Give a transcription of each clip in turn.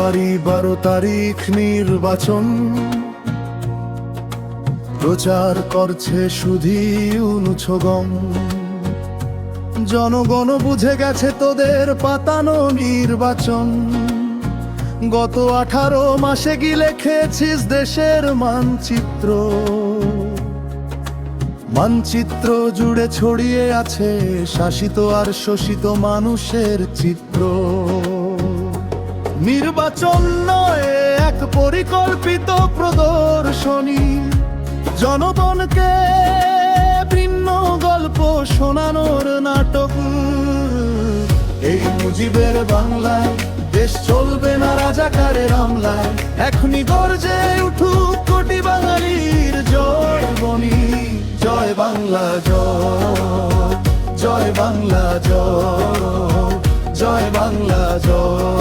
ফেব্রুয়ারি 12 তারিখ নির্বাচন, প্রচার করছে শুধু অনুছগম। জনগণ বুঝে গেছে তোদের পাতানো নির্বাচন। গত 18 মাসে গিলে খেয়েছিস দেশের মানচিত্র। মানচিত্র জুড়ে ছড়িয়ে আছে শাসিত আর শোষিত মানুষের চিত্র। নির্বাচন নয় এক পরিকল্পিত প্রদর্শনী, জনগণকে ভিন্ন গল্প শোনানোর নাটক। এই মুজিবের বাংলায় দেশ চলবে না রাজাকারের আমলায়। এখনই গর্জে উঠুক কোটি বাঙালির জয় বনি। জয় বাংলা জয়, জয় বাংলা জয়, জয় বাংলা জয়।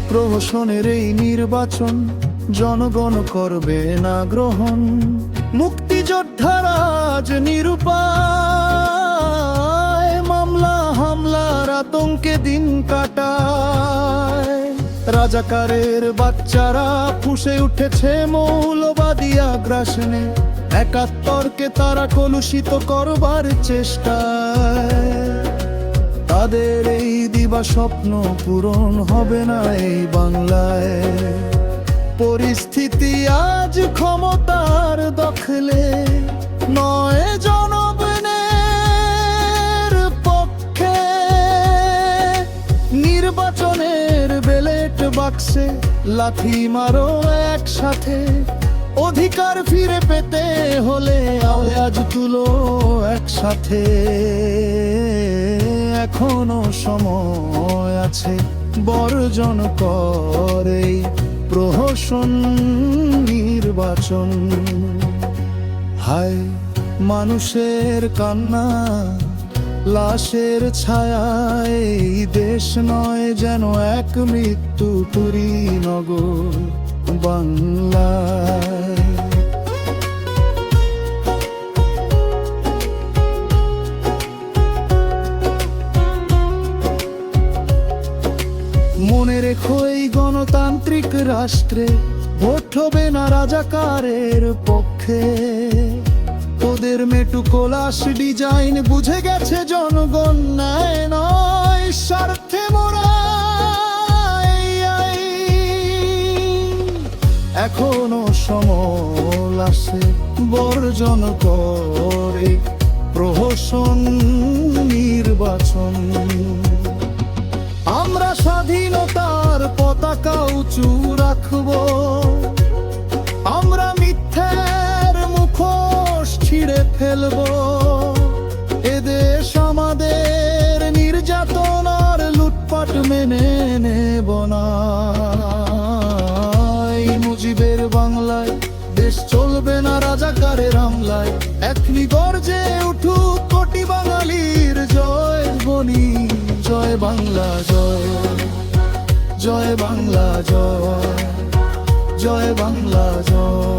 প্রহসনের এই নির্বাচন জনগণ করবে না গ্রহণ। মুক্তিযোদ্ধারা আজ নিরুপায়, মামলা হামলার আতঙ্কে দিন কাটায়। রাজাকারের বাচ্চারা ফুঁসে উঠেছে মৌলবাদী আগ্রাসনে। 71কে তারা কলুষিত করবার চেষ্টায়। তাদের এই দিবা স্বপ্ন পূরণ হবে না এই বাংলায়। পরিস্থিতি আজ ক্ষমতার দখলে, নয় জনগণের পক্ষে। নির্বাচনের ব্যালট বাক্সে লাথি মারো একসাথে। অধিকার ফিরে পেতে হলে আওয়াজ তুলো একসাথে। এখনো সময় আছে, বর্জন করে প্রহসন নির্বাচন। হায় মানুষের কান্না, লাশের ছায়ায় এই দেশ নয় যেন এক মৃত্যু পুরী নগর বাংলায়। মনে রেখো এই গণতান্ত্রিক রাষ্ট্রে ভোট হবে না রাজাকারের পক্ষে। তোদের মেটু কোলাস ডিজাইন বুঝে গেছে জনগণ, ন্যায় নয় স্বার্থে মোরা। এখনো সময় আসে, বর্জন করে প্রহসন নির্বাচন। আমরা স্বাধীনতার পতাকা উঁচু রাখবো, আমরা মিথ্যার মুখোশ ছিঁড়ে ফেলবো। এদেশ আমাদের, নির্যাতন আর লুটপাট মেনে নেব না। এই মুজিবের বাংলায় দেশ চলবে না রাজাকারের আমলায়। এখনি গর্জে উঠুক কোটি বাঙালির জয় বনি। জয় বাংলা জয়, জয় বাংলা জয়, জয় বাংলা জয়।